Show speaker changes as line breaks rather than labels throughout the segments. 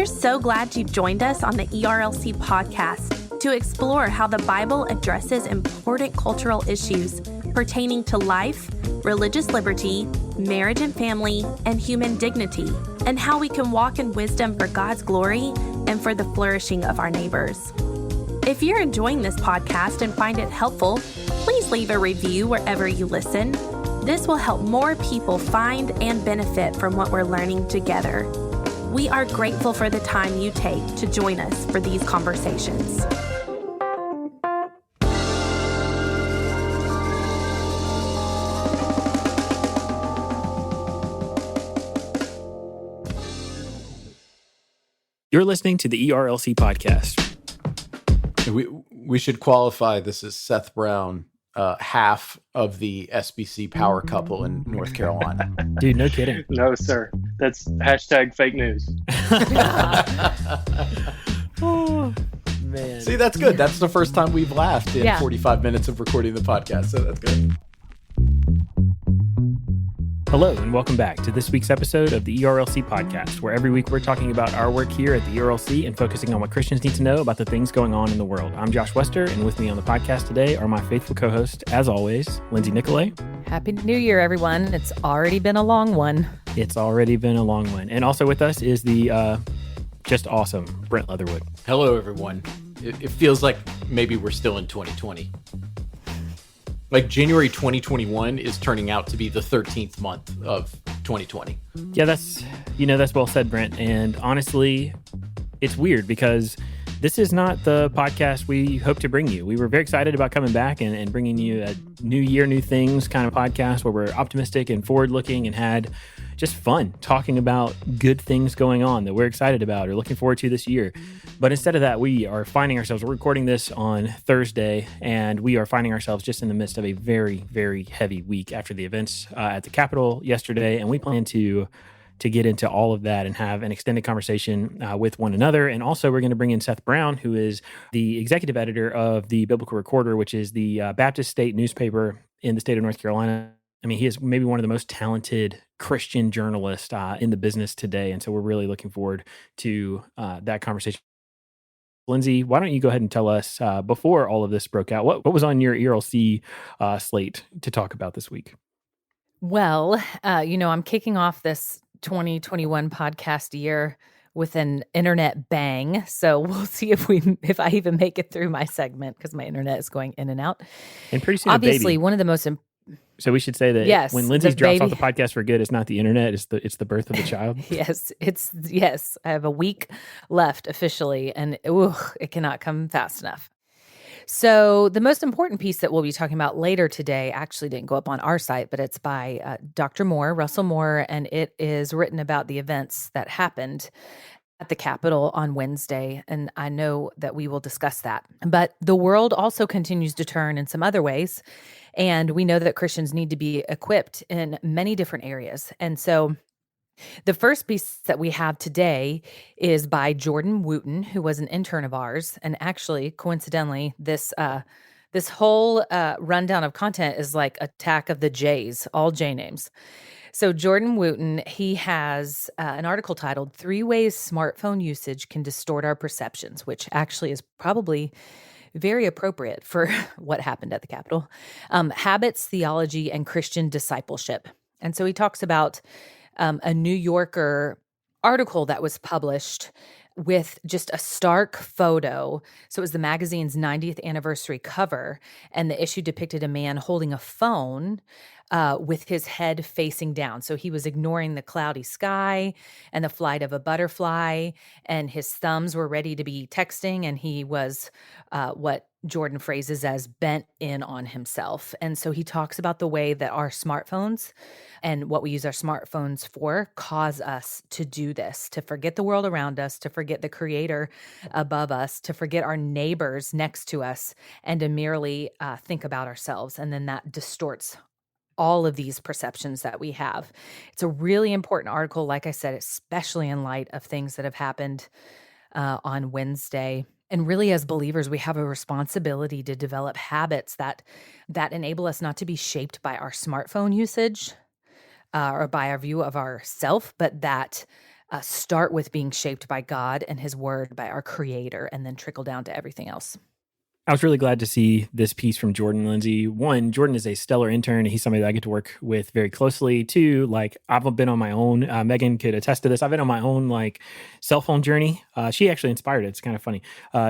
We're so glad you've joined us on the ERLC podcast to explore how the Bible addresses important cultural issues pertaining to life, religious liberty, marriage and family, and human dignity, and how we can walk in wisdom for God's glory and for the flourishing of our neighbors. If you're enjoying this podcast and find it helpful, please leave a review wherever you listen. This will help more people find and benefit from what we're learning together. We are grateful for the time you take to join us for these conversations.
You're listening to the ERLC podcast.
We should qualify this as Seth Brown, half of the SBC power couple in North Carolina.
Dude, no kidding.
No, sir. That's hashtag fake news.
Oh, man.
See, that's good. That's the first time we've laughed in 45 minutes of recording the podcast, so that's good.
Hello, and welcome back to this week's episode of the ERLC podcast, where every week we're talking about our work here at the ERLC and focusing on what Christians need to know about the things going on in the world. I'm Josh Wester, and with me on the podcast today are my faithful co-host, as always, Lindsay Nicolay.
Happy New Year, everyone. It's already been a long one.
It's already been a long one. And also with us is the just awesome Brent Leatherwood.
Hello, everyone. It feels like maybe we're still in 2020. Like January 2021 is turning out to be the 13th month of 2020.
Yeah, that's well said, Brent. And honestly, it's weird because this is not the podcast we hope to bring you. We were very excited about coming back and bringing you a new year, new things kind of podcast where we're optimistic and forward looking and had just fun talking about good things going on that we're excited about or looking forward to this year. But instead of that, we are finding ourselves, we're recording this on Thursday, and we are finding ourselves just in the midst of a very, very heavy week after the events at the Capitol yesterday. And we plan to get into all of that and have an extended conversation with one another. And also we're going to bring in Seth Brown, who is the executive editor of the Biblical Recorder, which is the Baptist state newspaper in the state of North Carolina. I mean, he is maybe one of the most talented Christian journalists in the business today. And so we're really looking forward to that conversation. Lindsay, why don't you go ahead and tell us, before all of this broke out, what was on your ERLC slate to talk about this week?
Well, I'm kicking off this 2021 podcast year with an internet bang. So we'll see if I even make it through my segment because my internet is going in and out.
And pretty soon,
obviously, one of the most
So we should say that when Lindsay drops off the podcast for good, it's not the internet, it's the birth of the child.
Yes. I have a week left officially, and it cannot come fast enough. So the most important piece that we'll be talking about later today actually didn't go up on our site, but it's by Dr. Moore, Russell Moore, and it is written about the events that happened at the Capitol on Wednesday, and I know that we will discuss that. But the world also continues to turn in some other ways, and we know that Christians need to be equipped in many different areas. And so the first piece that we have today is by Jordan Wootten, who was an intern of ours. And actually, coincidentally, this whole rundown of content is like Attack of the J's, all J names. So Jordan Wootten, he has an article titled 3 Ways Smartphone Usage Can Distort Our Perceptions, which actually is probably very appropriate for what happened at the Capitol. Habits, Theology, and Christian Discipleship. And so he talks about a New Yorker article that was published with just a stark photo. So it was the magazine's 90th anniversary cover, and the issue depicted a man holding a phone with his head facing down. So he was ignoring the cloudy sky and the flight of a butterfly, and his thumbs were ready to be texting, and he was what Jordan phrases as bent in on himself. And so he talks about the way that our smartphones and what we use our smartphones for cause us to do this, to forget the world around us, to forget the creator above us, to forget our neighbors next to us, and to merely think about ourselves. And then that distorts all of these perceptions that we have. It's a really important article, like I said, especially in light of things that have happened on Wednesday. And really, as believers, we have a responsibility to develop habits that enable us not to be shaped by our smartphone usage or by our view of ourself, but that start with being shaped by God and his word, by our creator, and then trickle down to everything else.
I was really glad to see this piece from Jordan, Lindsay. One, Jordan is a stellar intern. He's somebody that I get to work with very closely. Two, like I've been on my own. Megan could attest to this. I've been on my own like cell phone journey. She actually inspired it. It's kind of funny.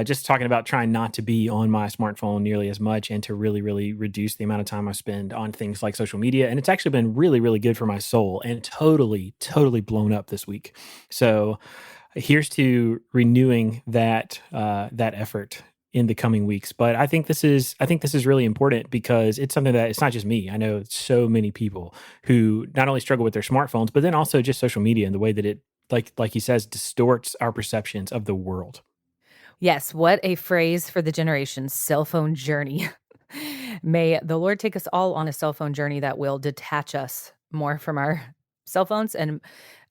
Just talking about trying not to be on my smartphone nearly as much and to really, really reduce the amount of time I spend on things like social media. And it's actually been really, really good for my soul and totally, totally blown up this week. So here's to renewing that effort in the coming weeks. But I think this is really important because it's something that it's not just me. I know so many people who not only struggle with their smartphones, but then also just social media and the way that it, like he says, distorts our perceptions of the world.
Yes, what a phrase for the generation, cell phone journey. May the Lord take us all on a cell phone journey that will detach us more from our cell phones and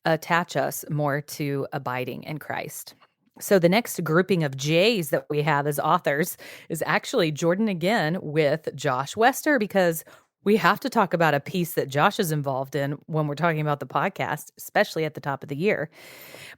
attach us more to abiding in Christ. So the next grouping of J's that we have as authors is actually Jordan again with Josh Wester, because we have to talk about a piece that Josh is involved in when we're talking about the podcast, especially at the top of the year.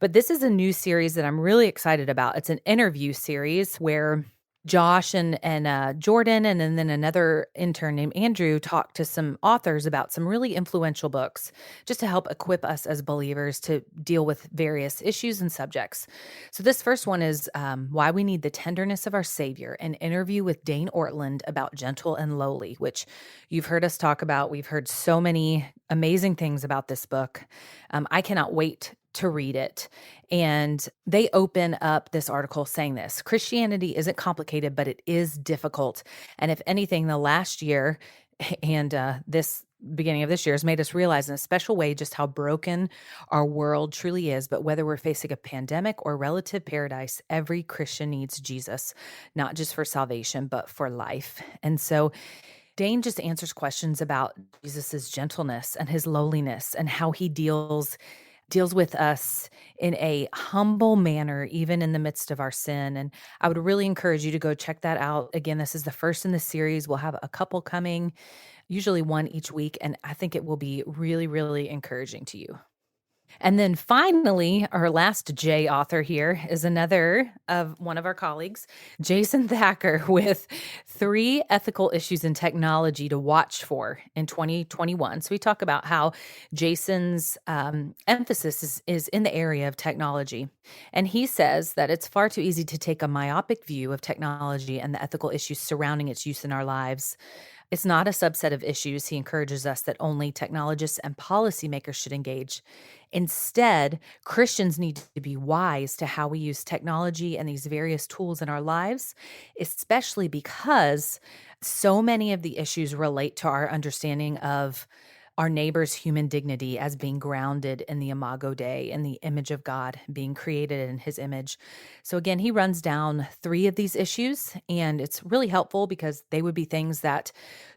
But this is a new series that I'm really excited about. It's an interview series where Josh and Jordan and then another intern named Andrew talked to some authors about some really influential books just to help equip us as believers to deal with various issues and subjects. So this first one is Why We Need the Tenderness of Our Savior, an interview with Dane Ortlund about gentle and lowly, which you've heard us talk about. We've heard so many amazing things about this book. I cannot wait to read it. And they open up this article saying this: Christianity isn't complicated, but it is difficult. And if anything, the last year and this beginning of this year has made us realize in a special way just how broken our world truly is. But whether we're facing a pandemic or relative paradise, every Christian needs Jesus, not just for salvation, but for life. And so Dane just answers questions about Jesus's gentleness and his lowliness and how he deals with us in a humble manner, even in the midst of our sin. And I would really encourage you to go check that out. Again, this is the first in the series. We'll have a couple coming, usually one each week. And I think it will be really, really encouraging to you. And then finally, our last J author here is another of one of our colleagues, Jason Thacker, with 3 ethical issues in technology to watch for in 2021. So we talk about how Jason's emphasis is in the area of technology. And he says that it's far too easy to take a myopic view of technology and the ethical issues surrounding its use in our lives. It's not a subset of issues. He encourages us that only technologists and policymakers should engage. Instead, Christians need to be wise to how we use technology and these various tools in our lives, especially because so many of the issues relate to our understanding of our neighbor's human dignity as being grounded in the Imago Dei, in the image of God, being created in his image. So again, he runs down 3 of these issues, and it's really helpful because they would be things that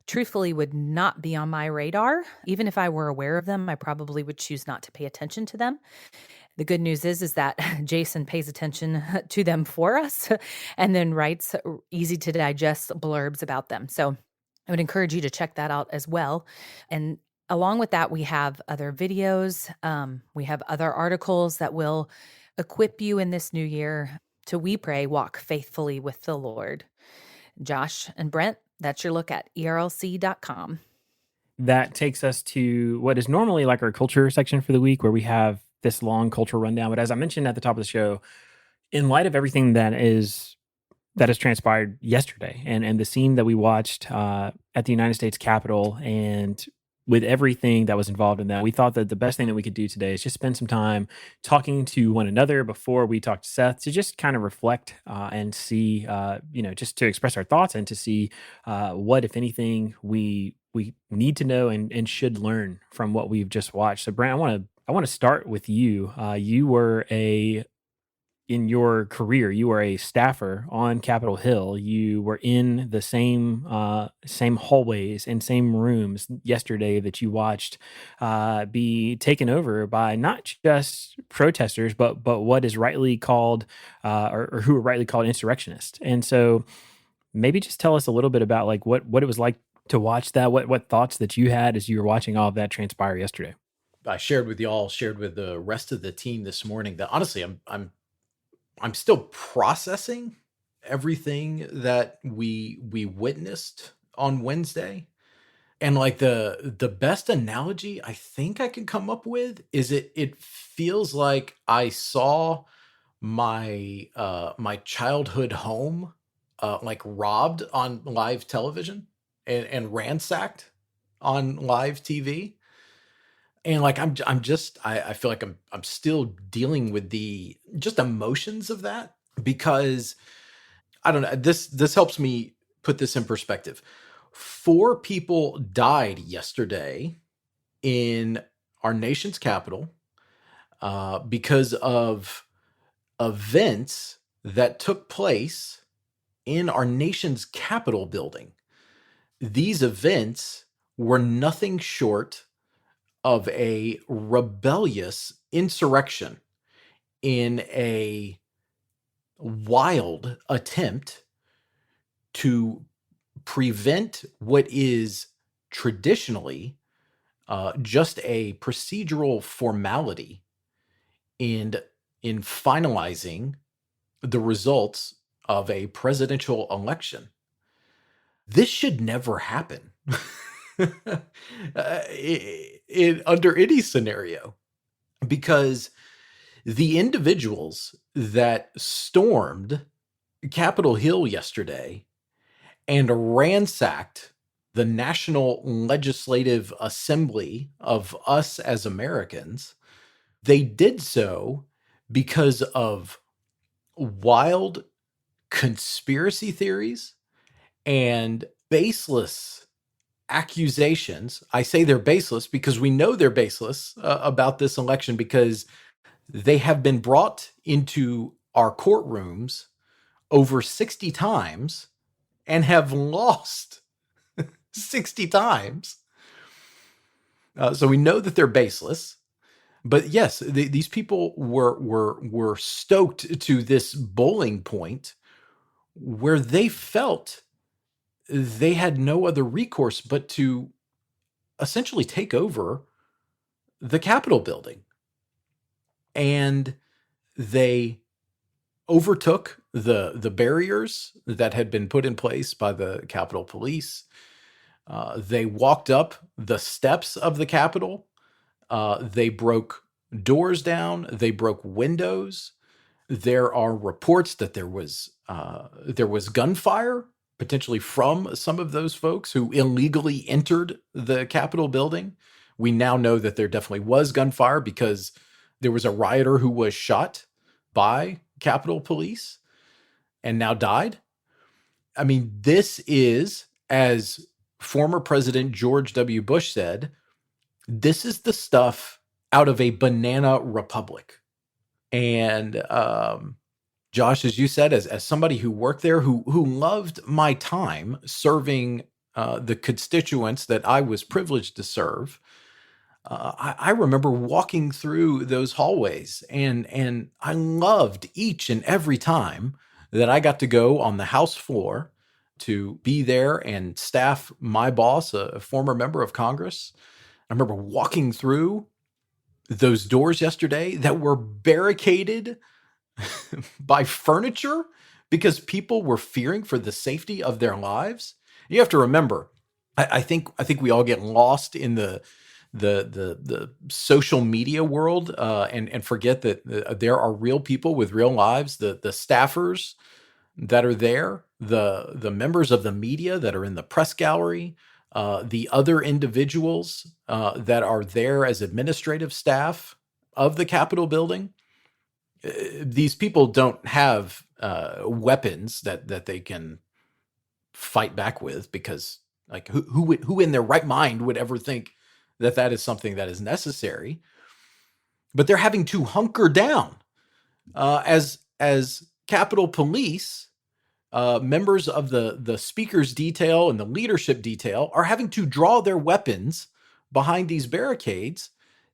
truthfully would not be on my radar. Even if I were aware of them, I probably would choose not to pay attention to them. The good news is that Jason pays attention to them for us and then writes easy to digest blurbs about them. So I would encourage you to check that out as well. And along with that, we have other videos. We have other articles that will equip you in this new year to, we pray, walk faithfully with the Lord. Josh and Brent, that's your look at ERLC.com.
That takes us to what is normally like our culture section for the week, where we have this long cultural rundown. But as I mentioned at the top of the show, in light of everything that has transpired yesterday and the scene that we watched at the United States Capitol, and with everything that was involved in that, we thought that the best thing that we could do today is just spend some time talking to one another before we talk to Seth, to just kind of reflect and see, just to express our thoughts and to see what, if anything, we need to know and should learn from what we've just watched. So, Brent, I want to start with you. In your career, you were a staffer on Capitol Hill. You were in the same hallways and same rooms yesterday that you watched be taken over by not just protesters, but what is rightly called or who are rightly called insurrectionists. And so, maybe just tell us a little bit about like what it was like to watch that. What thoughts that you had as you were watching all of that transpire yesterday.
I shared with y'all, shared with the rest of the team this morning that honestly, I'm still processing everything that we witnessed on Wednesday. And like the best analogy I think I can come up with is it feels like I saw my my childhood home like robbed on live television and ransacked on live TV. And like I feel like I'm still dealing with the just emotions of that, because I don't know, this helps me put this in perspective. 4 people died yesterday in our nation's capital because of events that took place in our nation's Capitol building. These events were nothing short of a rebellious insurrection in a wild attempt to prevent what is traditionally just a procedural formality in finalizing the results of a presidential election. This should never happen under any scenario, because the individuals that stormed Capitol Hill yesterday and ransacked the National Legislative Assembly of us as Americans, they did so because of wild conspiracy theories and baseless accusations. I say they're baseless because we know they're baseless about this election, because they have been brought into our courtrooms over 60 times and have lost 60 times. So we know that they're baseless. But yes, these people were stoked to this bowling point where they felt they had no other recourse but to essentially take over the Capitol building. And they overtook the barriers that had been put in place by the Capitol Police. They walked up the steps of the Capitol. They broke doors down. They broke windows. There are reports that there was gunfire, potentially from some of those folks who illegally entered the Capitol building. We now know that there definitely was gunfire because there was a rioter who was shot by Capitol Police and now died. I mean, this is, as former President George W. Bush said, this is the stuff out of a banana republic. And Josh, as you said, as somebody who worked there, who loved my time serving the constituents that I was privileged to serve, I remember walking through those hallways, and I loved each and every time that I got to go on the House floor to be there and staff my boss, a former member of Congress. I remember walking through those doors yesterday that were barricaded by furniture because people were fearing for the safety of their lives. You have to remember, I think we all get lost in the social media world and forget that there are real people with real lives. The staffers that are there, the members of the media that are in the press gallery, the other individuals that are there as administrative staff of the Capitol building. These people don't have weapons that they can fight back with, because like who in their right mind would ever think that is something that is necessary? But they're having to hunker down as Capitol Police. Members of the speaker's detail and the leadership detail are having to draw their weapons behind these barricades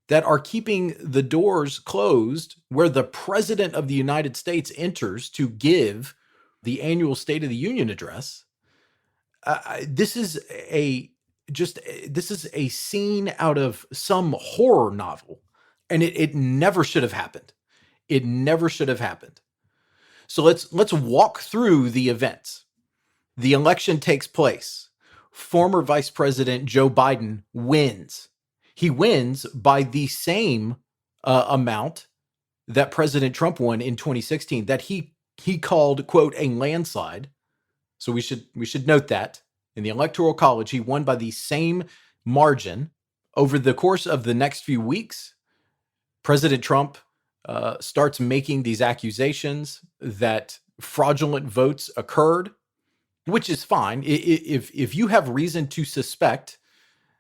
that are keeping the doors closed where the President of the United States enters to give the annual State of the Union address. This is a this is a scene out of some horror novel, and it never should have happened. It never should have happened. So let's walk through the events. The election takes place. Former Vice President Joe Biden wins. He wins by the same amount that President Trump won in 2016, that he called, quote, a landslide. So we should note that in the Electoral College, he won by the same margin. Over the course of the next few weeks, President Trump starts making these accusations that fraudulent votes occurred, which is fine. If you have reason to suspect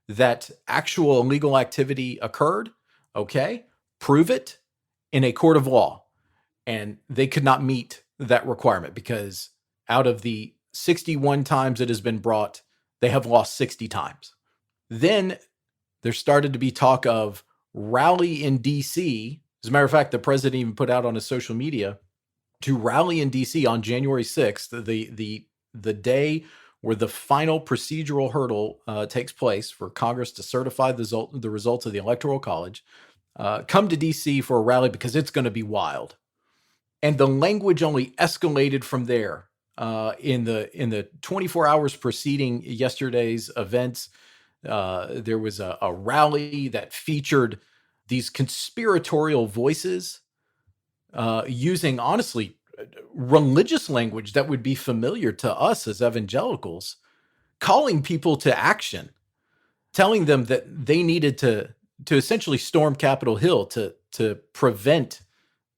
that actual illegal activity occurred, okay, prove it in a court of law. And they could not meet that requirement because out of the 61 times it has been brought, they have lost 60 times. Then there started to be talk of rally in DC. As a matter of fact, the president even put out on his social media to rally in DC on January 6th, the day where the final procedural hurdle takes place for Congress to certify the results of the Electoral College. Come to DC for a rally because it's going to be wild. And the language only escalated from there. In the 24 hours preceding yesterday's events, there was a rally that featured these conspiratorial voices using, honestly, religious language that would be familiar to us as evangelicals, calling people to action, telling them that they needed to essentially storm Capitol Hill to prevent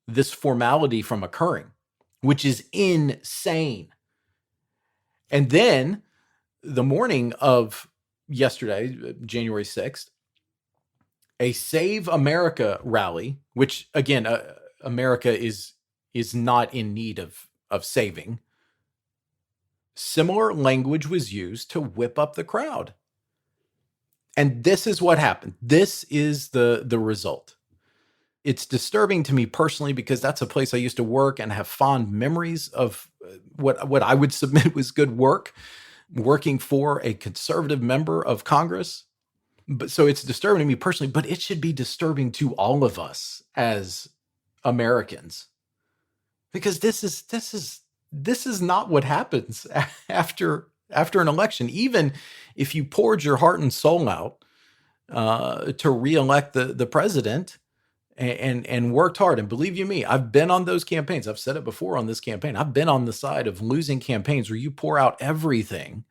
this formality from occurring, which is insane. And then the morning of yesterday, January 6th, a Save America rally, which again, America is not in need of saving. Similar language was used to whip up the crowd. And this is what happened. This is the result. It's disturbing to me personally because that's a place I used to work and have fond memories of what I would submit was good work, working for a conservative member of Congress. But so it's disturbing to me personally, but it should be disturbing to all of us as Americans, because this is not what happens after an election. Even if you poured your heart and soul out to reelect the president and worked hard, and believe you me, I've been on those campaigns. I've said it before on this campaign. I've been on the side of losing campaigns where you pour out everything.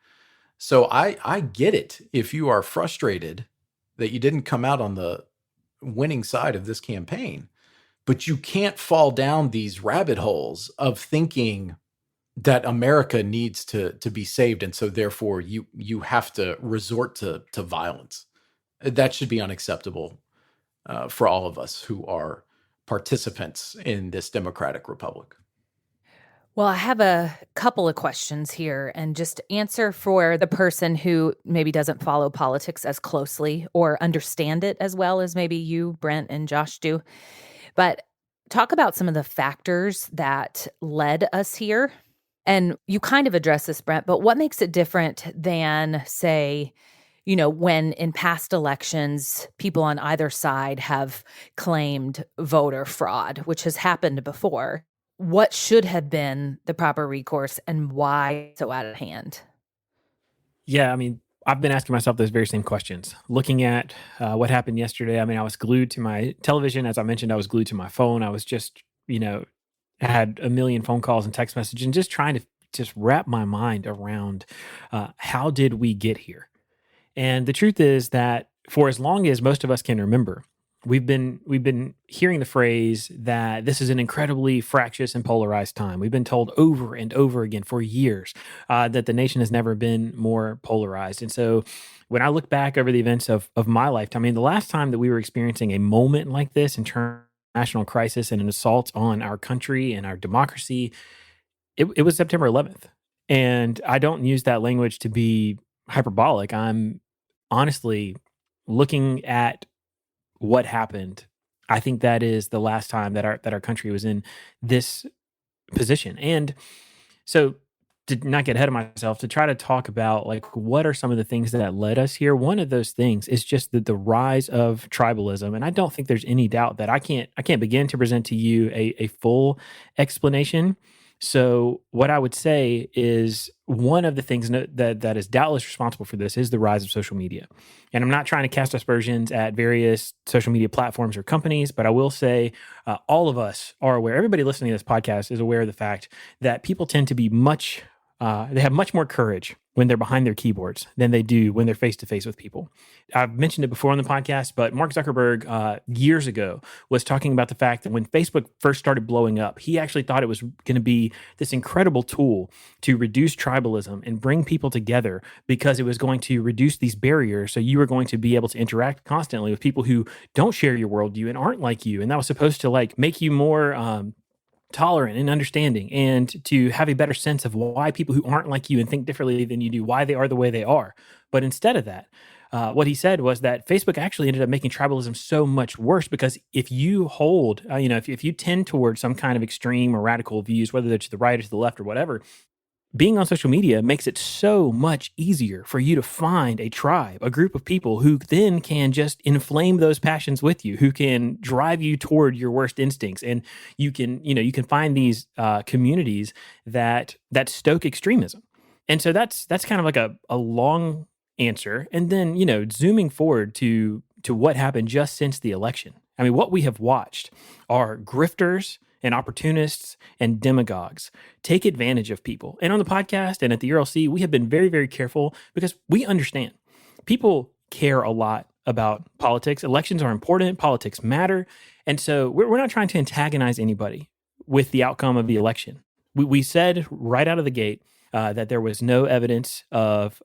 So I get it if you are frustrated that you didn't come out on the winning side of this campaign, but you can't fall down these rabbit holes of thinking that America needs to be saved, and so therefore you have to resort to violence. That should be unacceptable for all of us who are participants in this democratic republic.
Well, I have a couple of questions here, and just answer for the person who maybe doesn't follow politics as closely or understand it as well as maybe you, Brent, and Josh do. But talk about some of the factors that led us here. And you kind of address this, Brent, but what makes it different than, say, when in past elections, people on either side have claimed voter fraud, which has happened before? What should have been the proper recourse and why so out of hand?
Yeah, I mean, I've been asking myself those very same questions. Looking at what happened yesterday, I mean, I was glued to my television. As I mentioned, I was glued to my phone. I was just, had a million phone calls and text messages and just trying to just wrap my mind around how did we get here? And the truth is that for as long as most of us can remember, we've been hearing the phrase that this is an incredibly fractious and polarized time. We've been told over and over again for years that the nation has never been more polarized. And so when I look back over the events of my lifetime, I mean, the last time that we were experiencing a moment like this in terms of national crisis and an assault on our country and our democracy, it was September 11th. And I don't use that language to be hyperbolic. I'm honestly looking at what happened. I think that is the last time that our country was in this position. And so to not get ahead of myself, to try to talk about like what are some of the things that led us here. One of those things is just the rise of tribalism, and I don't think there's any doubt that I can't begin to present to you a full explanation. So what I would say is one of the things that is doubtless responsible for this is the rise of social media. And I'm not trying to cast aspersions at various social media platforms or companies, but I will say all of us are aware, everybody listening to this podcast is aware of the fact that people tend to be they have much more courage when they're behind their keyboards than they do when they're face to face with people. I've mentioned it before on the podcast, but Mark Zuckerberg years ago was talking about the fact that when Facebook first started blowing up, he actually thought it was going to be this incredible tool to reduce tribalism and bring people together because it was going to reduce these barriers. So you were going to be able to interact constantly with people who don't share your worldview and aren't like you. And that was supposed to like make you more tolerant and understanding, and to have a better sense of why people who aren't like you and think differently than you do, why they are the way they are. But instead of that, what he said was that Facebook actually ended up making tribalism so much worse, because if you hold, if you tend towards some kind of extreme or radical views, whether they're to the right or to the left or whatever, being on social media makes it so much easier for you to find a tribe, a group of people who then can just inflame those passions with you, who can drive you toward your worst instincts. And you can find these communities that stoke extremism. And so that's kind of like a long answer. And then, zooming forward to what happened just since the election. I mean, what we have watched are grifters and opportunists and demagogues take advantage of people. And on the podcast and at the ERLC, we have been very, very careful because we understand people care a lot about politics. Elections are important. Politics matter. And so we're not trying to antagonize anybody with the outcome of the election. We said right out of the gate that there was no evidence of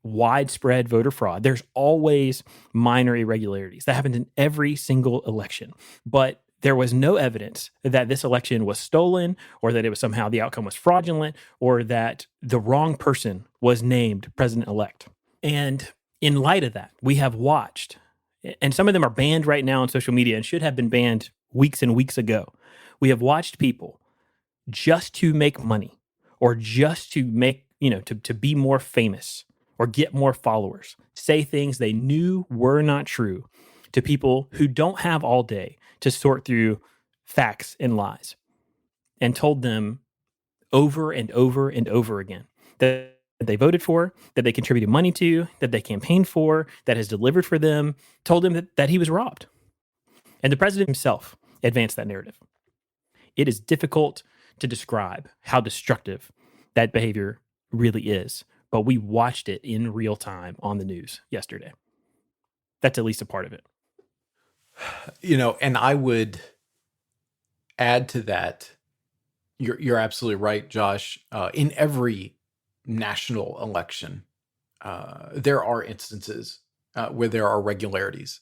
widespread voter fraud. There's always minor irregularities. That happens in every single election. But there was no evidence that this election was stolen, or that it was somehow the outcome was fraudulent, or that the wrong person was named president-elect. And in light of that, we have watched, and some of them are banned right now on social media and should have been banned weeks and weeks ago. We have watched people just to make money, or just to make, to be more famous or get more followers, say things they knew were not true to people who don't have all day to sort through facts and lies, and told them over and over and over again that they voted for, that they contributed money to, that they campaigned for, that has delivered for them, told him that he was robbed. And the president himself advanced that narrative. It is difficult to describe how destructive that behavior really is, but we watched it in real time on the news yesterday. That's at least a part of it.
And I would add to that, you're absolutely right, Josh. In every national election, there are instances where there are irregularities.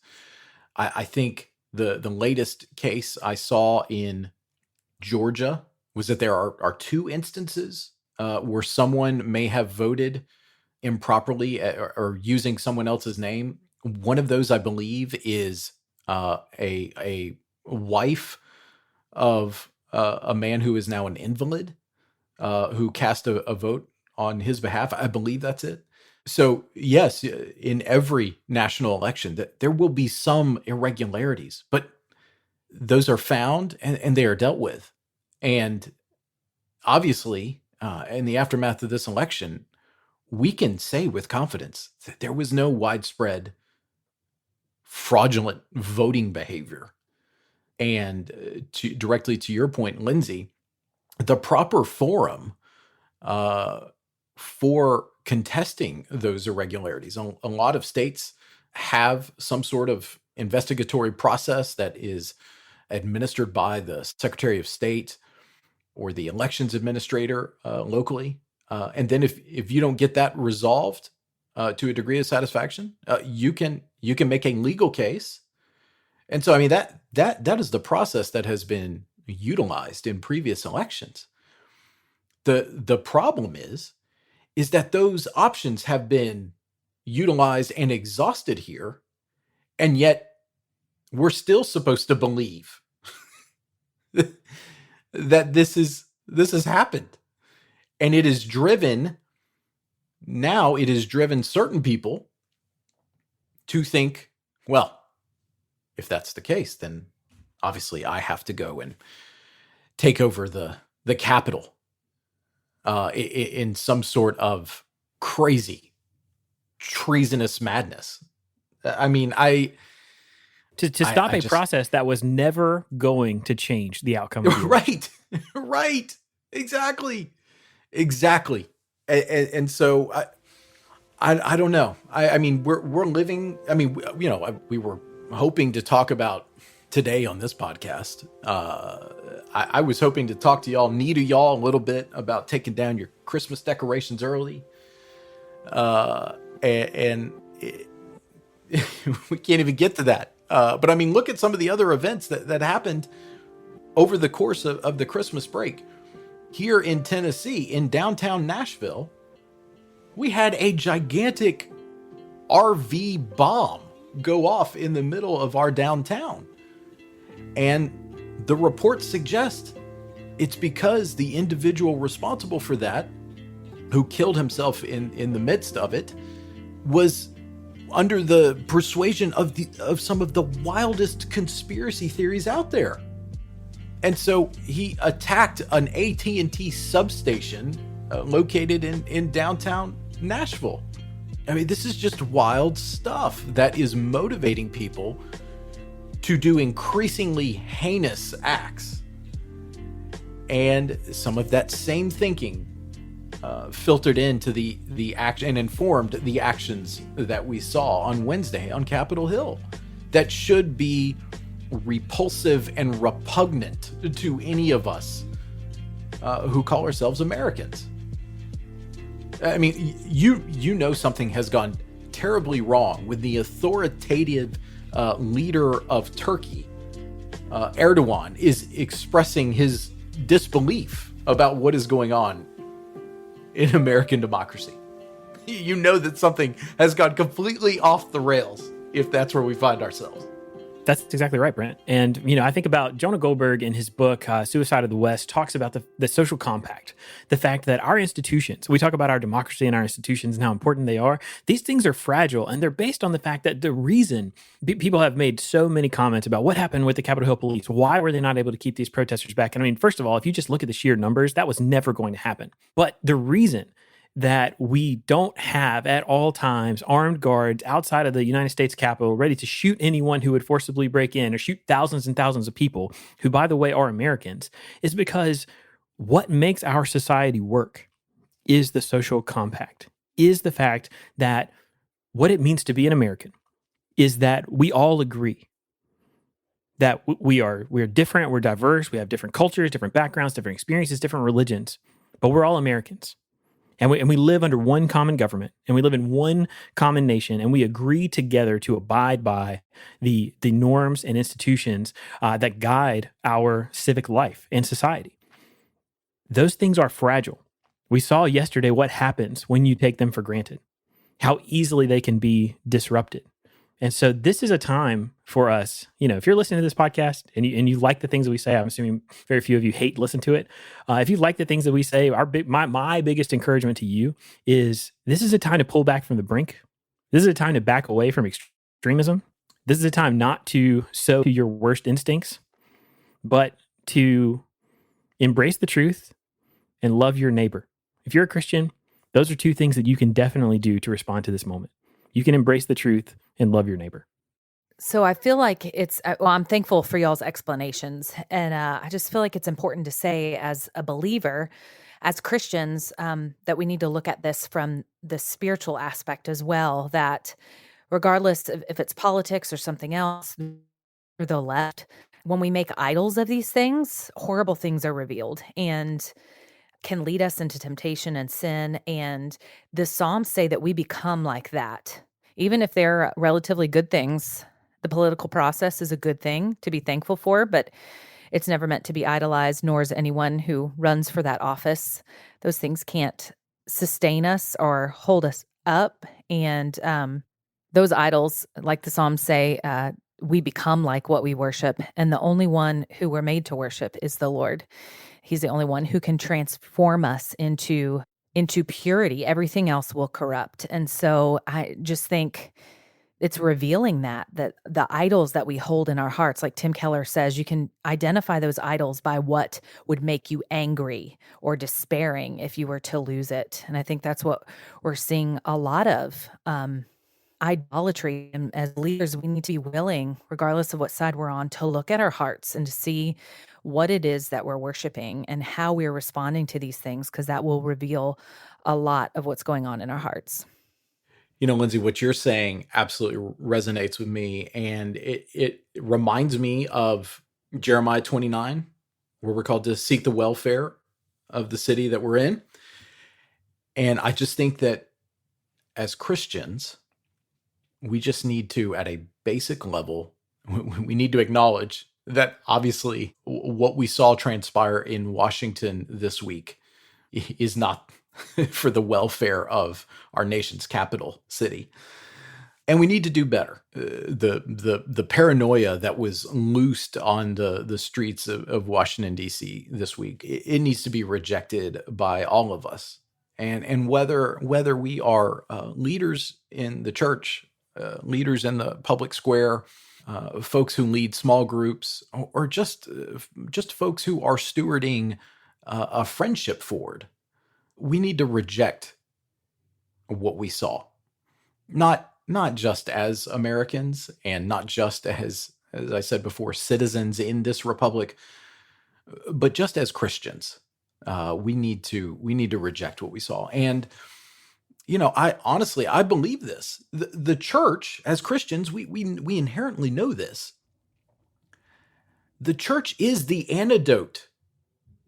I think the latest case I saw in Georgia was that there are two instances where someone may have voted improperly or using someone else's name. One of those, I believe, is a wife of a man who is now an invalid, who cast a vote on his behalf. I believe that's it. So yes, in every national election, that there will be some irregularities, but those are found and they are dealt with. And obviously, in the aftermath of this election, we can say with confidence that there was no widespread fraudulent voting behavior. And directly to your point, Lindsay, the proper forum for contesting those irregularities. A lot of states have some sort of investigatory process that is administered by the Secretary of State or the elections administrator locally. And then if you don't get that resolved to a degree of satisfaction, you can make a legal case. And so, I mean, that is the process that has been utilized in previous elections. The problem is that those options have been utilized and exhausted here, and yet we're still supposed to believe that this has happened. And it has driven certain people to think, well, if that's the case, then obviously I have to go and take over the Capitol in some sort of crazy, treasonous madness. I mean,
to stop a process that was never going to change the outcome of the
right, right, exactly. And so I don't know. I mean, we're living. I mean, you know, we were hoping to talk about today on this podcast. I was hoping to talk to y'all, needle y'all a little bit about taking down your Christmas decorations early. And we can't even get to that. But I mean, look at some of the other events that happened over the course of the Christmas break. Here in Tennessee, in downtown Nashville, we had a gigantic RV bomb go off in the middle of our downtown. And the reports suggest it's because the individual responsible for that, who killed himself in the midst of it, was under the persuasion of some of the wildest conspiracy theories out there. And so he attacked an AT&T substation located in downtown Nashville. I mean, this is just wild stuff that is motivating people to do increasingly heinous acts. And some of that same thinking filtered into the action and informed the actions that we saw on Wednesday on Capitol Hill that should be repulsive and repugnant to any of us who call ourselves Americans. I mean, you know something has gone terribly wrong when the authoritative leader of Turkey, Erdogan, is expressing his disbelief about what is going on in American democracy. You know that something has gone completely off the rails if that's where we find ourselves.
That's exactly right, Brent. And, you know, I think about Jonah Goldberg in his book, Suicide of the West, talks about the social compact, the fact that our institutions, we talk about our democracy and our institutions and how important they are. These things are fragile, and they're based on the fact that the reason people have made so many comments about what happened with the Capitol Hill police, why were they not able to keep these protesters back? And I mean, first of all, if you just look at the sheer numbers, that was never going to happen. But the reason that we don't have at all times armed guards outside of the United States Capitol ready to shoot anyone who would forcibly break in or shoot thousands and thousands of people who, by the way, are Americans, is because what makes our society work is the social compact, is the fact that what it means to be an American is that we all agree that we're different, we're diverse, we have different cultures, different backgrounds, different experiences, different religions, but we're all Americans. And we live under one common government, and we live in one common nation, and we agree together to abide by the norms and institutions that guide our civic life and society. Those things are fragile. We saw yesterday what happens when you take them for granted, how easily they can be disrupted. And so this is a time for us, you know, if you're listening to this podcast and you like the things that we say, I'm assuming very few of you hate listen to it. If you like the things that we say, my biggest encouragement to you is this is a time to pull back from the brink. This is a time to back away from extremism. This is a time not to sow to your worst instincts, but to embrace the truth and love your neighbor. If you're a Christian, those are two things that you can definitely do to respond to this moment. You can embrace the truth and love your neighbor.
So I feel like I'm thankful for y'all's explanations. And I just feel like it's important to say as a believer, as Christians, that we need to look at this from the spiritual aspect as well, that regardless of if it's politics or something else, or the left, when we make idols of these things, horrible things are revealed and can lead us into temptation and sin. And the Psalms say that we become like that. Even if they're relatively good things, the political process is a good thing to be thankful for, but it's never meant to be idolized, nor is anyone who runs for that office. Those things can't sustain us or hold us up. And those idols, like the Psalms say, we become like what we worship. And the only one who we're made to worship is the Lord. He's the only one who can transform us into purity. Everything else will corrupt. And so I just think it's revealing that the idols that we hold in our hearts, like Tim Keller says, you can identify those idols by what would make you angry or despairing if you were to lose it. And I think that's what we're seeing a lot of. Idolatry. And as leaders, we need to be willing, regardless of what side we're on, to look at our hearts and to see what it is that we're worshiping and how we're responding to these things, because that will reveal a lot of what's going on in our hearts.
Lindsay, what you're saying absolutely resonates with me. And it reminds me of Jeremiah 29, where we're called to seek the welfare of the city that we're in. And I just think that as Christians, we just need to, at a basic level, we need to acknowledge that obviously what we saw transpire in Washington this week is not for the welfare of our nation's capital city. And we need to do better. The paranoia that was loosed on the streets of Washington, D.C. this week, it needs to be rejected by all of us. And whether we are leaders in the church, leaders in the public square, folks who lead small groups, or just folks who are stewarding a friendship forward, we need to reject what we saw. Not just as Americans and not just as I said before, citizens in this republic, but just as Christians. We need to reject what we saw. And I believe this. The church, as Christians, we inherently know this. The church is the antidote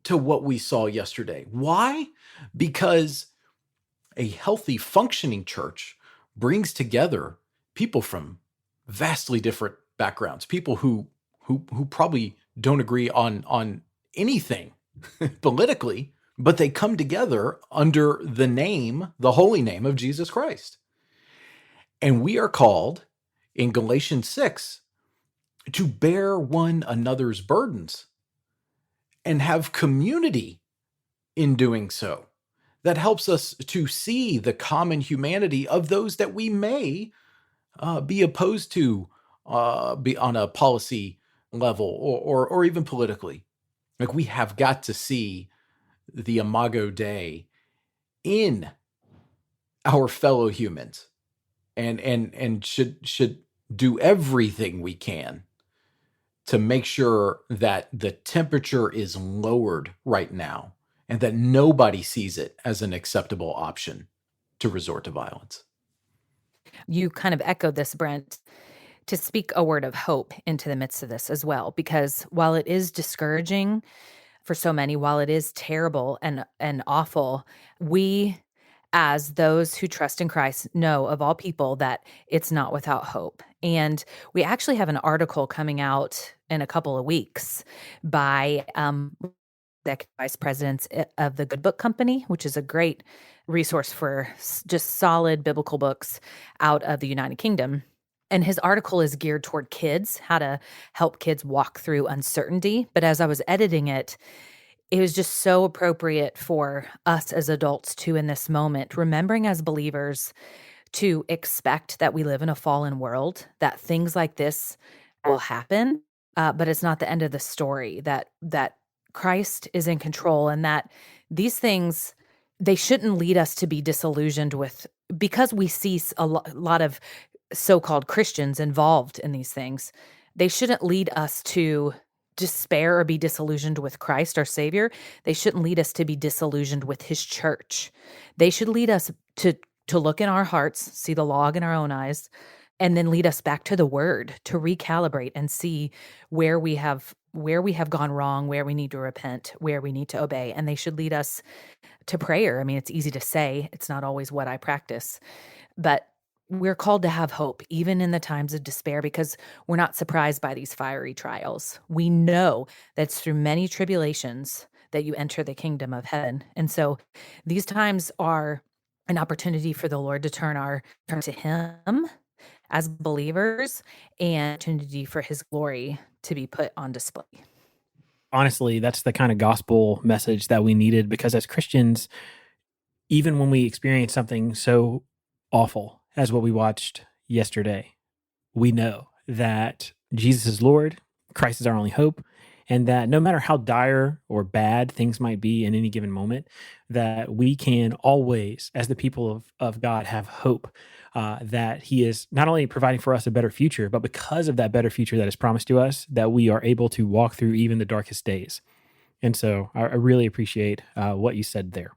to what we saw yesterday. Why? Because a healthy, functioning church brings together people from vastly different backgrounds, people who probably don't agree on anything politically, but they come together under the holy name of Jesus Christ. And we are called in Galatians 6 to bear one another's burdens and have community in doing so. That helps us to see the common humanity of those that we may be opposed to be on a policy level or even politically. Like, we have got to see the Imago Dei in our fellow humans, and should do everything we can to make sure that the temperature is lowered right now and that nobody sees it as an acceptable option to resort to violence.
You kind of echoed this, Brent, to speak a word of hope into the midst of this as well, because while it is discouraging for so many, while it is terrible and awful, we, as those who trust in Christ, know of all people that it's not without hope. And we actually have an article coming out in a couple of weeks by executive vice presidents of the Good Book Company, which is a great resource for just solid biblical books out of the United Kingdom. And his article is geared toward kids, how to help kids walk through uncertainty. But as I was editing it, it was just so appropriate for us as adults to, in this moment, remembering as believers to expect that we live in a fallen world, that things like this will happen, but it's not the end of the story, that Christ is in control, and that these things, they shouldn't lead us to be disillusioned with, because we see a lot of so-called Christians involved in these things. They shouldn't lead us to despair or be disillusioned with Christ, our Savior. They shouldn't lead us to be disillusioned with his church. They should lead us to look in our hearts, see the log in our own eyes, and then lead us back to the word to recalibrate and see where we have gone wrong, where we need to repent, where we need to obey. And they should lead us to prayer. I mean, it's easy to say, it's not always what I practice, but we're called to have hope, even in the times of despair, because we're not surprised by these fiery trials. We know that it's through many tribulations that you enter the kingdom of heaven. And so these times are an opportunity for the Lord to turn to him as believers, and opportunity for his glory to be put on display.
honestly, that's the kind of gospel message that we needed, because as Christians, even when we experience something so awful as what we watched yesterday, we know that Jesus is Lord, Christ is our only hope, and that no matter how dire or bad things might be in any given moment, that we can always, as the people of God, have hope that He is not only providing for us a better future, but because of that better future that is promised to us, that we are able to walk through even the darkest days. And so I really appreciate what you said there.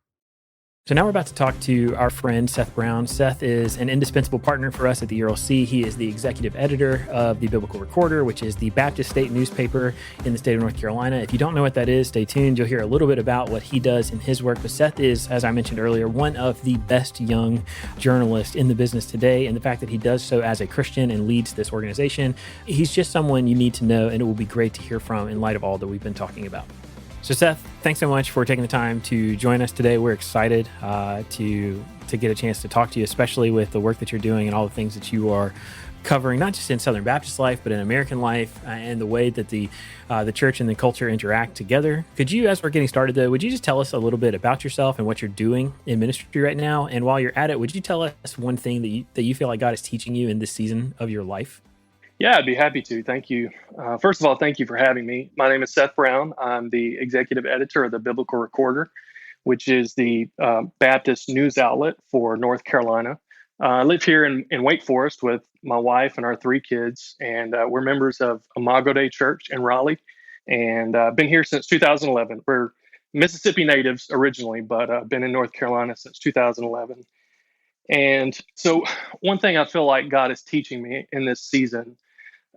So now we're about to talk to our friend Seth Brown. Seth is an indispensable partner for us at the ERLC. He is the executive editor of the Biblical Recorder, which is the Baptist state newspaper in the state of North Carolina. If you don't know what that is, stay tuned. You'll hear a little bit about what he does in his work. But Seth is, as I mentioned earlier, one of the best young journalists in the business today. And the fact that he does so as a Christian and leads this organization, he's just someone you need to know, and it will be great to hear from in light of all that we've been talking about. So Seth, thanks so much for taking the time to join us today. We're excited to get a chance to talk to you, especially with the work that you're doing and all the things that you are covering, not just in Southern Baptist life, but in American life and the way that the church and the culture interact together. Could you, as we're getting started though, would you just tell us a little bit about yourself and what you're doing in ministry right now? And while you're at it, would you tell us one thing that you feel like God is teaching you in this season of your life?
Yeah, I'd be happy to. Thank you. First of all, thank you for having me. My name is Seth Brown. I'm the executive editor of the Biblical Recorder, which is the Baptist news outlet for North Carolina. I live here in Wake Forest with my wife and our 3 kids, and we're members of Imago Dei Church in Raleigh, and been here since 2011. We're Mississippi natives originally, but been in North Carolina since 2011. And so one thing I feel like God is teaching me in this season,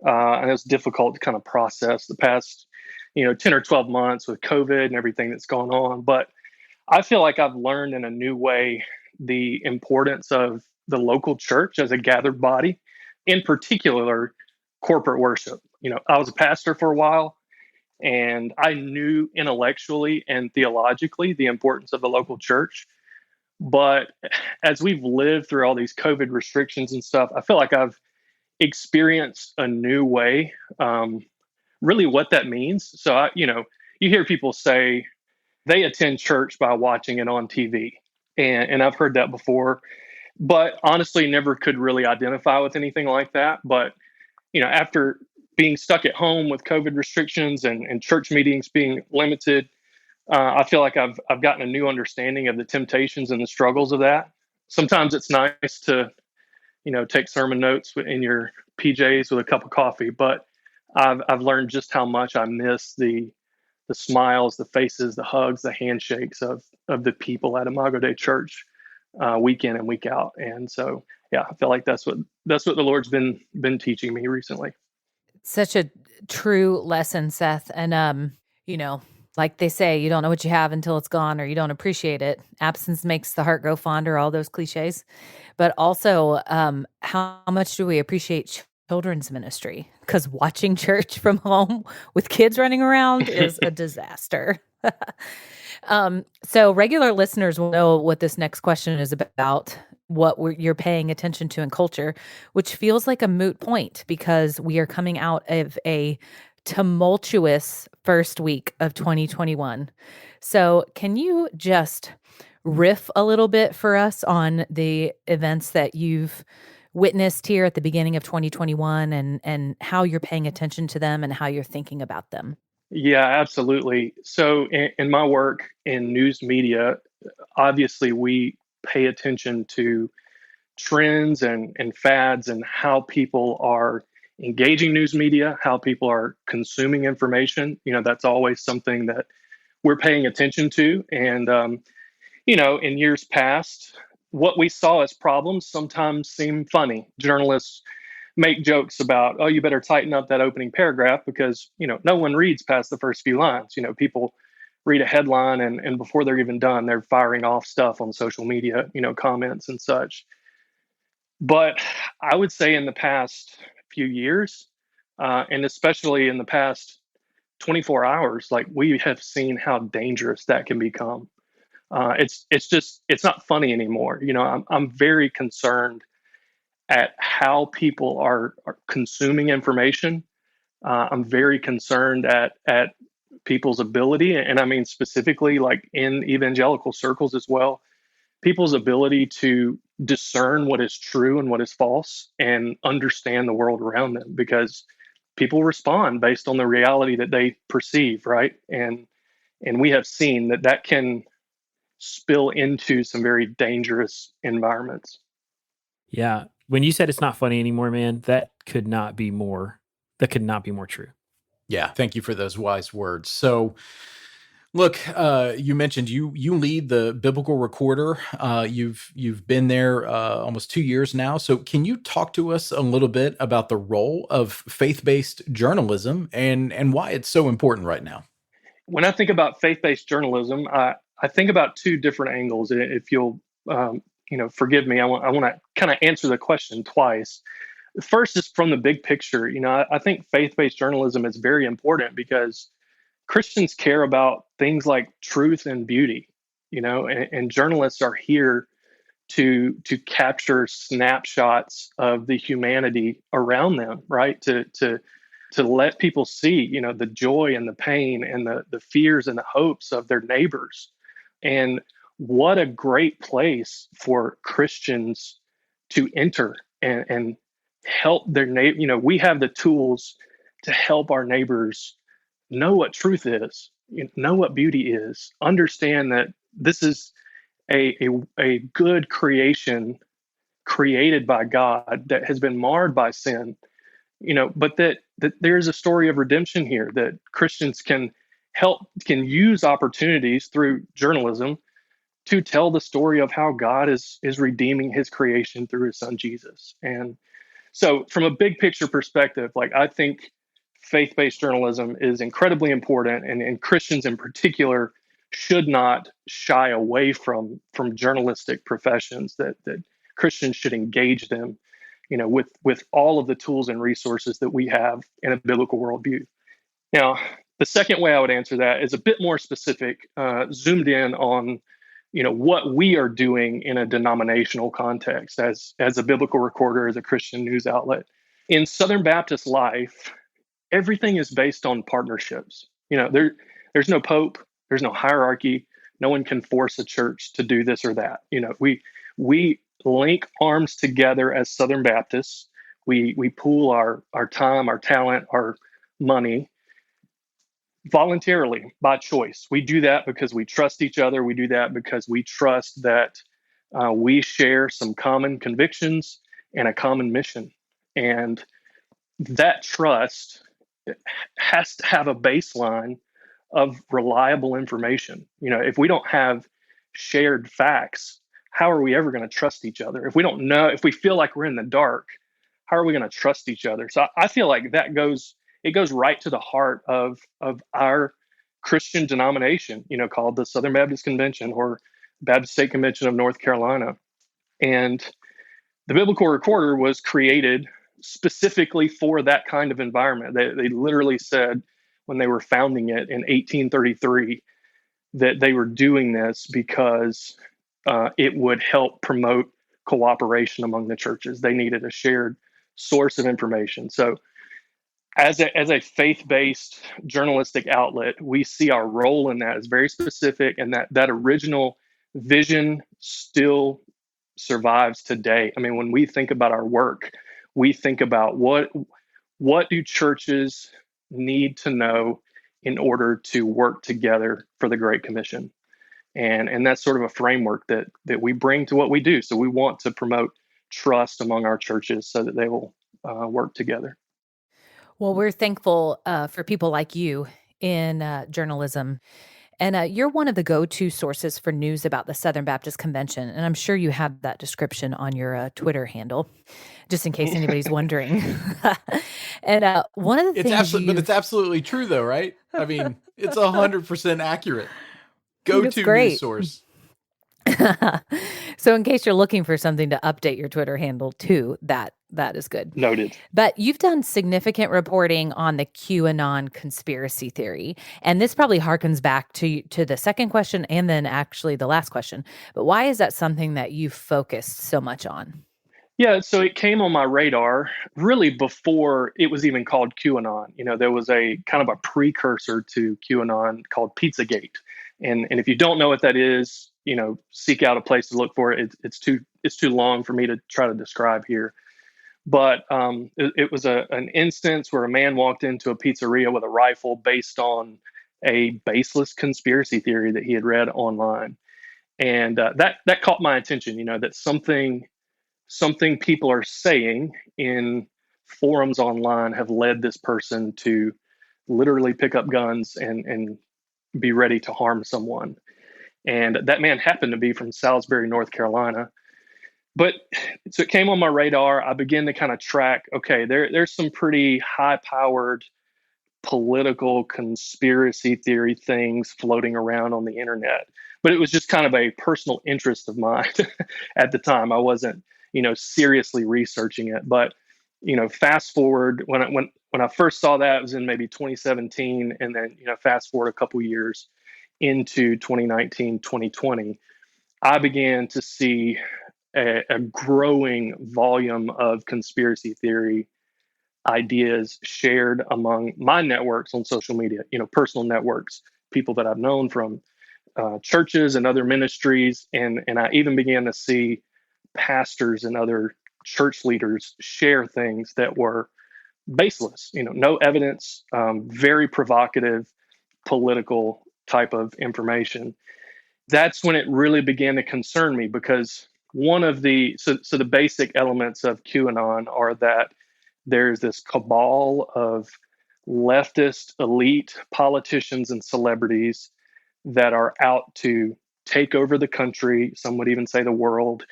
and it's difficult to kind of process the past, 10 or 12 months with COVID and everything that's gone on. But I feel like I've learned in a new way the importance of the local church as a gathered body, in particular, corporate worship. I was a pastor for a while, and I knew intellectually and theologically the importance of the local church. But as we've lived through all these COVID restrictions and stuff, I feel like I've experienced a new way, really what that means. So, you hear people say they attend church by watching it on TV. And I've heard that before, but honestly, never could really identify with anything like that. But, after being stuck at home with COVID restrictions and church meetings being limited, I feel like I've gotten a new understanding of the temptations and the struggles of that. Sometimes it's nice to take sermon notes in your PJs with a cup of coffee. But I've learned just how much I miss the smiles, the faces, the hugs, the handshakes of the people at Imago Dei Church week in and week out. And so, yeah, I feel like that's what the Lord's been teaching me recently.
Such a true lesson, Seth. And like they say, you don't know what you have until it's gone, or you don't appreciate it. Absence makes the heart grow fonder, all those cliches. But also, how much do we appreciate children's ministry? Because watching church from home with kids running around is a disaster. So regular listeners will know what this next question is about, what you're paying attention to in culture, which feels like a moot point because we are coming out of a tumultuous first week of 2021. So can you just riff a little bit for us on the events that you've witnessed here at the beginning of 2021 and how you're paying attention to them and how you're thinking about them?
Yeah, absolutely. So in my work in news media, obviously we pay attention to trends and fads and how people are engaging news media, how people are consuming information. That's always something that we're paying attention to. And, in years past, what we saw as problems sometimes seem funny. Journalists make jokes about, oh, you better tighten up that opening paragraph because, no one reads past the first few lines. People read a headline and before they're even done, they're firing off stuff on social media, comments and such. But I would say in the past few years, and especially in the past 24 hours, like we have seen how dangerous that can become. It's not funny anymore. I'm very concerned at how people are consuming information. I'm very concerned at people's ability, and I mean specifically like in evangelical circles as well, people's ability to discern what is true and what is false and understand the world around them, because people respond based on the reality that they perceive, right? And we have seen that can spill into some very dangerous environments.
Yeah. When you said it's not funny anymore, man, that could not be more true.
Yeah, thank you for those wise words. So, look, you mentioned you lead the Biblical Recorder. You've been there almost 2 years now. So, can you talk to us a little bit about the role of faith-based journalism and why it's so important right now?
When I think about faith-based journalism, I think about two different angles. If you'll, forgive me, I want to kind of answer the question twice. First is from the big picture. I think faith-based journalism is very important because Christians care about things like truth and beauty, and journalists are here to capture snapshots of the humanity around them, right? To let people see, the joy and the pain and the fears and the hopes of their neighbors. And what a great place for Christians to enter and help their neighbor. We have the tools to help our neighbors know what truth is, know what beauty is, understand that this is a good creation created by God that has been marred by sin, but that there's a story of redemption here, that Christians can use opportunities through journalism to tell the story of how God is redeeming his creation through his son, Jesus. And so from a big picture perspective, like, I think faith-based journalism is incredibly important, and Christians in particular should not shy away from journalistic professions, that Christians should engage them, with all of the tools and resources that we have in a biblical worldview. Now, the second way I would answer that is a bit more specific, zoomed in on, what we are doing in a denominational context as a biblical recorder, as a Christian news outlet. In Southern Baptist life, everything is based on partnerships. There's no pope, there's no hierarchy. No one can force a church to do this or that. We link arms together as Southern Baptists. We pool our time, our talent, our money voluntarily by choice. We do that because we trust each other. We do that because we trust that we share some common convictions and a common mission. And that trust has to have a baseline of reliable information. If we don't have shared facts, how are we ever going to trust each other? If we don't know, if we feel like we're in the dark, how are we going to trust each other? So I feel like it goes right to the heart of our Christian denomination, called the Southern Baptist Convention or Baptist State Convention of North Carolina. And the Biblical Recorder was created specifically for that kind of environment. They literally said when they were founding it in 1833 that they were doing this because it would help promote cooperation among the churches. They needed a shared source of information. So as a faith-based journalistic outlet, we see our role in that as very specific, and that original vision still survives today. I mean, when we think about our work, we think about what do churches need to know in order to work together for the Great Commission. And that's sort of a framework that we bring to what we do. So we want to promote trust among our churches so that they will work together.
Well, we're thankful for people like you in journalism. And you're one of the go-to sources for news about the Southern Baptist Convention. And I'm sure you have that description on your Twitter handle, just in case anybody's wondering. And one of the things
but it's absolutely true, though, right? I mean, it's 100% accurate. Go-to news source.
So in case you're looking for something to update your Twitter handle too, that is good.
Noted.
But you've done significant reporting on the QAnon conspiracy theory. And this probably harkens back to the second question and then actually the last question. But why is that something that you focused so much on?
Yeah, so it came on my radar really before it was even called QAnon. There was a kind of a precursor to QAnon called Pizzagate. And if you don't know what that is, seek out a place to look for it. It's too long for me to try to describe here. But it was an instance where a man walked into a pizzeria with a rifle based on a baseless conspiracy theory that he had read online. And that caught my attention, that something people are saying in forums online have led this person to literally pick up guns and be ready to harm someone. And that man happened to be from Salisbury, North Carolina. But so it came on my radar. I began to kind of track, okay, there's some pretty high powered political conspiracy theory things floating around on the internet. But it was just kind of a personal interest of mine at the time. I wasn't, seriously researching it. But, fast forward when I first saw that, it was in maybe 2017. And then, fast forward a couple years into 2019, 2020, I began to see a growing volume of conspiracy theory ideas shared among my networks on social media, personal networks, people that I've known from churches and other ministries. And I even began to see pastors and other church leaders share things that were baseless, no evidence, very provocative, political type of information. That's when it really began to concern me, because one of the basic elements of QAnon are that there's this cabal of leftist elite politicians and celebrities that are out to take over the country, some would even say the world,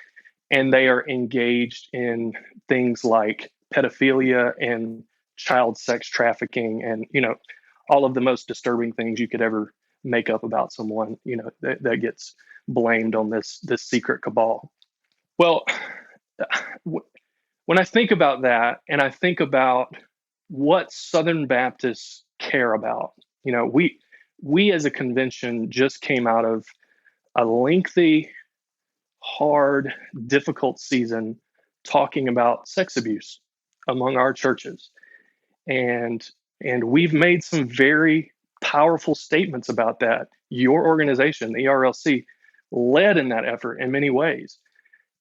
and they are engaged in things like pedophilia and child sex trafficking and, all of the most disturbing things you could ever make up about someone, that gets blamed on this secret cabal. Well, when I think about that, and I think about what Southern Baptists care about, we as a convention just came out of a lengthy, hard, difficult season talking about sex abuse among our churches. And we've made some very powerful statements about that. Your organization, the ERLC, led in that effort in many ways.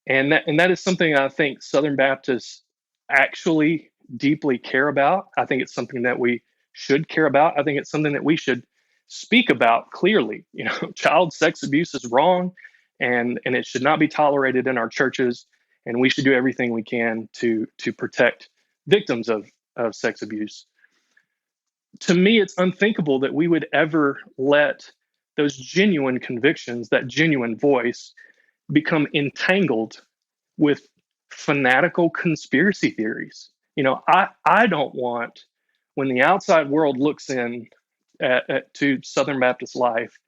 And that is something I think Southern Baptists actually deeply care about. I think it's something that we should care about. I think it's something that we should speak about clearly. Child sex abuse is wrong, and it should not be tolerated in our churches. And we should do everything we can to protect victims of sex abuse. To me, it's unthinkable that we would ever let those genuine convictions, that genuine voice, become entangled with fanatical conspiracy theories. I don't want, when the outside world looks in to Southern Baptist life,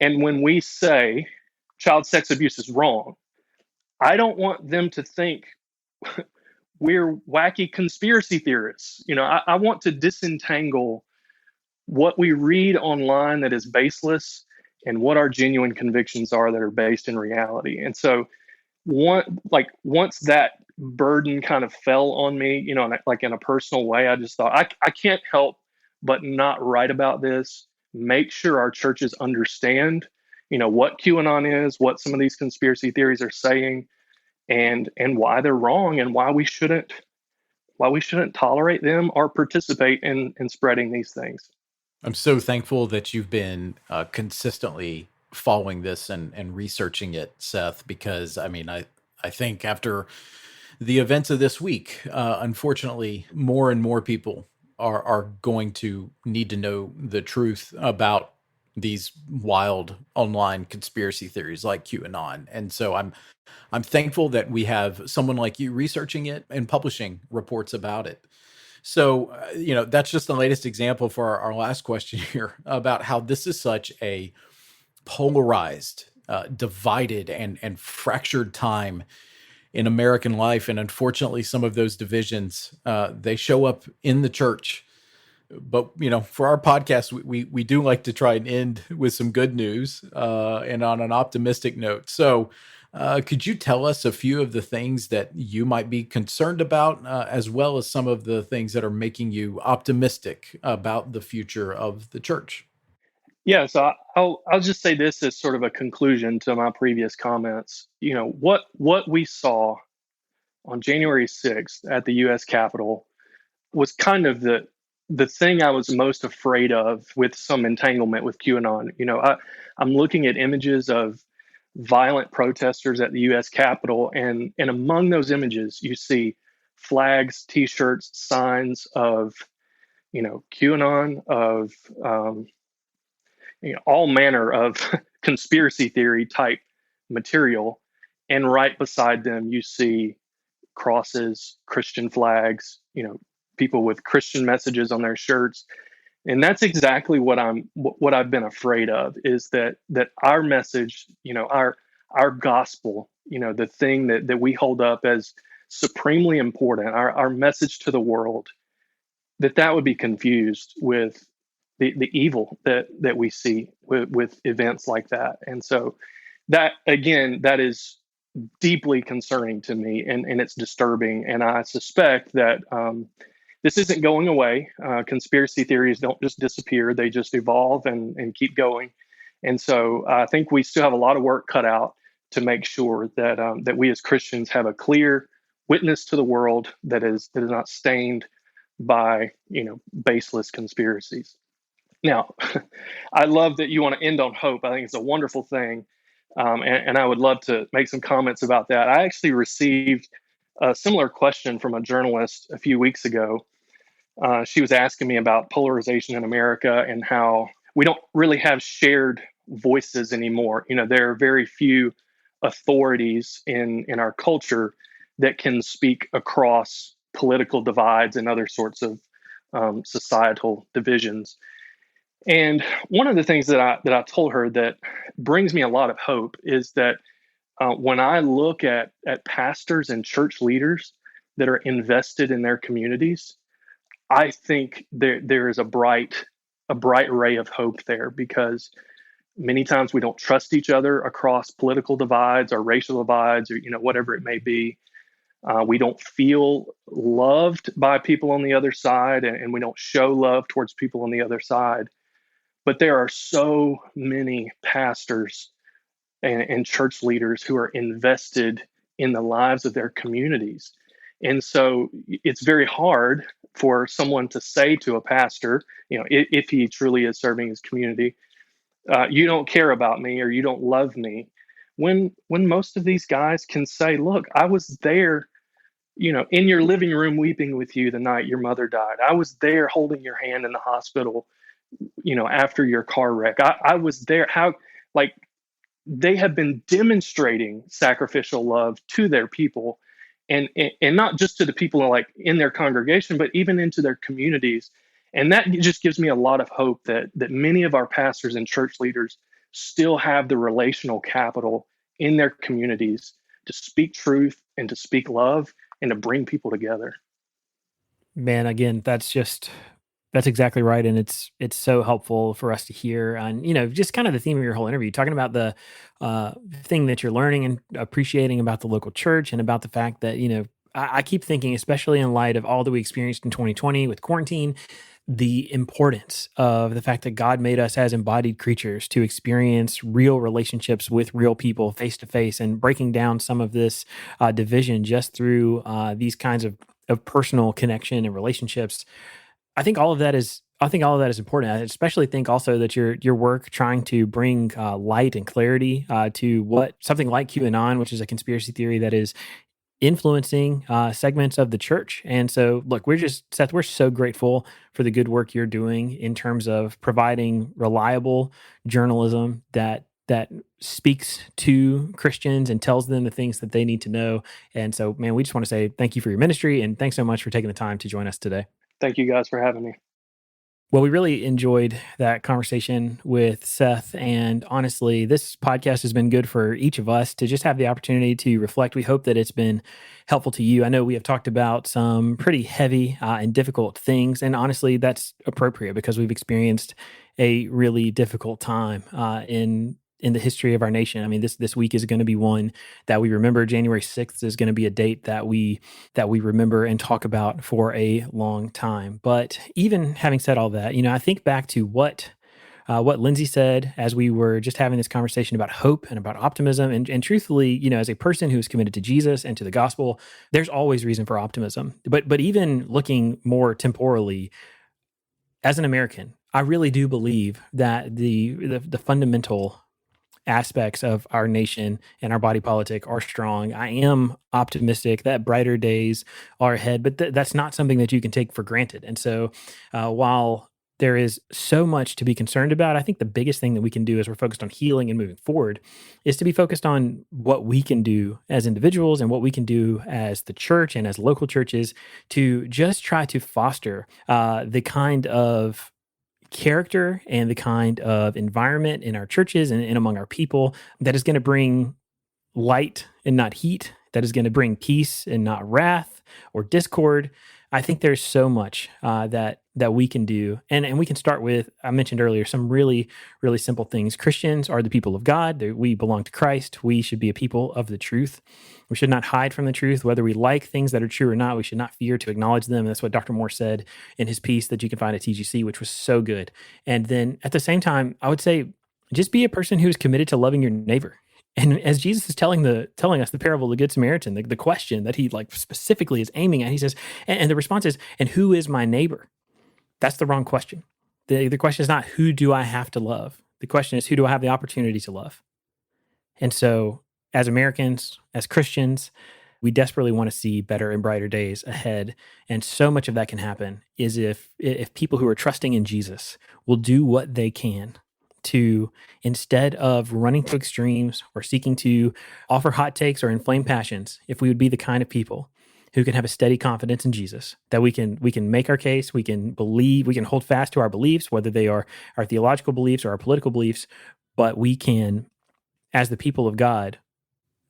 and when we say child sex abuse is wrong, I don't want them to think we're wacky conspiracy theorists. I want to disentangle what we read online that is baseless and what our genuine convictions are that are based in reality. And so once that burden kind of fell on me, in a personal way, I just thought I can't help but not write about this, make sure our churches understand, what QAnon is, what some of these conspiracy theories are saying, and why they're wrong, and why we shouldn't tolerate them or participate in spreading these things.
I'm so thankful that you've been consistently following this and researching it, Seth, because I think after the events of this week, unfortunately, more and more people are going to need to know the truth about these wild online conspiracy theories like QAnon. And so I'm thankful that we have someone like you researching it and publishing reports about it. So, that's just the latest example for our last question here about how this is such a polarized, divided, and fractured time in American life. And unfortunately, some of those divisions, they show up in the church. But, for our podcast, we do like to try and end with some good news and on an optimistic note. So Could you tell us a few of the things that you might be concerned about, as well as some of the things that are making you optimistic about the future of the church?
Yeah, so I'll just say this as sort of a conclusion to my previous comments. What we saw on January 6th at the U.S. Capitol was kind of the thing I was most afraid of, with some entanglement with QAnon. I'm looking at images of violent protesters at the U.S. Capitol, and among those images, you see flags, T-shirts, signs of QAnon, of all manner of conspiracy theory type material, and right beside them you see crosses, Christian flags, people with Christian messages on their shirts. And that's exactly what I've been afraid of, is that our message, our gospel, the thing that we hold up as supremely important, our message to the world, that would be confused with the evil that we see with events like that. And so that, again, that is deeply concerning to me, and it's disturbing. And I suspect that this isn't going away. Conspiracy theories don't just disappear; they just evolve and keep going. And so I think we still have a lot of work cut out to make sure that we as Christians have a clear witness to the world that is not stained by baseless conspiracies. Now, I love that you want to end on hope. I think it's a wonderful thing. And I would love to make some comments about that. I actually received a similar question from a journalist a few weeks ago. She was asking me about polarization in America and how we don't really have shared voices anymore. There are very few authorities in our culture that can speak across political divides and other sorts of societal divisions. And one of the things that I told her that brings me a lot of hope is that when I look at pastors and church leaders that are invested in their communities, I think there is a bright ray of hope there, because many times we don't trust each other across political divides or racial divides, or whatever it may be. We don't feel loved by people on the other side, and we don't show love towards people on the other side. But there are so many pastors and church leaders who are invested in the lives of their communities. And so it's very hard for someone to say to a pastor, if he truly is serving his community, you don't care about me, or you don't love me. When most of these guys can say, look, I was there, in your living room weeping with you the night your mother died. I was there holding your hand in the hospital, after your car wreck. I was there. They have been demonstrating sacrificial love to their people, and not just to the people in their congregation, but even into their communities. And that just gives me a lot of hope that many of our pastors and church leaders still have the relational capital in their communities to speak truth and to speak love and to bring people together.
Man, again, that's exactly right. And it's so helpful for us to hear. And, just kind of the theme of your whole interview, talking about the thing that you're learning and appreciating about the local church, and about the fact that, I keep thinking, especially in light of all that we experienced in 2020 with quarantine, the importance of the fact that God made us as embodied creatures to experience real relationships with real people face to face, and breaking down some of this division just through these kinds of personal connection and relationships. I think all of that is important. I especially think also that your work trying to bring light and clarity to what something like QAnon, which is a conspiracy theory that is influencing segments of the church. And so, look, Seth, we're so grateful for the good work you're doing in terms of providing reliable journalism that speaks to Christians and tells them the things that they need to know. And so, man, we just want to say thank you for your ministry, and thanks so much for taking the time to join us today.
Thank you guys for having me.
Well, we really enjoyed that conversation with Seth. And honestly, this podcast has been good for each of us to just have the opportunity to reflect. We hope that it's been helpful to you. I know we have talked about some pretty heavy and difficult things. And honestly, that's appropriate because we've experienced a really difficult time in in the history of our nation. I mean, this week is going to be one that we remember. January 6th is going to be a date that we remember and talk about for a long time. But even having said all that, I think back to what Lindsay said as we were just having this conversation about hope and about optimism. And truthfully, as a person who's committed to Jesus and to the gospel, there's always reason for optimism. But even looking more temporally, as an American, I really do believe that the fundamental aspects of our nation and our body politic are strong. I am optimistic that brighter days are ahead, but that's not something that you can take for granted. And so while there is so much to be concerned about, I think the biggest thing that we can do as we're focused on healing and moving forward is to be focused on what we can do as individuals and what we can do as the church and as local churches to just try to foster the kind of character and the kind of environment in our churches and among our people that is going to bring light and not heat, that is going to bring peace and not wrath or discord. I think there's so much that we can do. And we can start with, I mentioned earlier, some really, really simple things. Christians are the people of God. We belong to Christ. We should be a people of the truth. We should not hide from the truth. Whether we like things that are true or not, we should not fear to acknowledge them. And that's what Dr. Moore said in his piece that you can find at TGC, which was so good. And then at the same time, I would say, just be a person who is committed to loving your neighbor. And as Jesus is telling us the parable of the Good Samaritan, the question that he specifically is aiming at, he says, and the response is, and who is my neighbor? That's the wrong question. The question is not, who do I have to love? The question is, who do I have the opportunity to love? And so as Americans, as Christians, we desperately want to see better and brighter days ahead. And so much of that can happen is if people who are trusting in Jesus will do what they can to, instead of running to extremes or seeking to offer hot takes or inflame passions, if we would be the kind of people who can have a steady confidence in Jesus, that we can make our case, we can believe, we can hold fast to our beliefs, whether they are our theological beliefs or our political beliefs, but we can, as the people of God,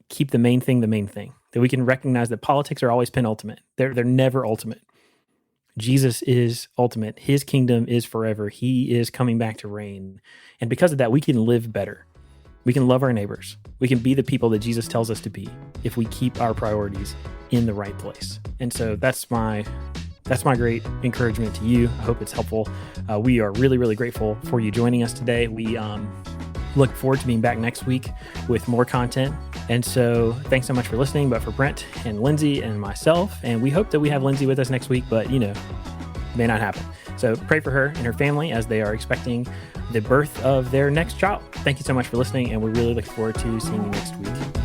keep the main thing, that we can recognize that politics are always penultimate. They're never ultimate. Jesus is ultimate. His kingdom is forever. He is coming back to reign. And because of that, we can live better. We can love our neighbors. We can be the people that Jesus tells us to be if we keep our priorities in the right place. And so that's my great encouragement to you. I hope it's helpful. We are really, really grateful for you joining us today. We look forward to being back next week with more content. And so thanks so much for listening. But for Brent and Lindsay and myself, and we hope that we have Lindsay with us next week, but it may not happen. So pray for her and her family as they are expecting the birth of their next child. Thank you so much for listening, and we really look forward to seeing you next week.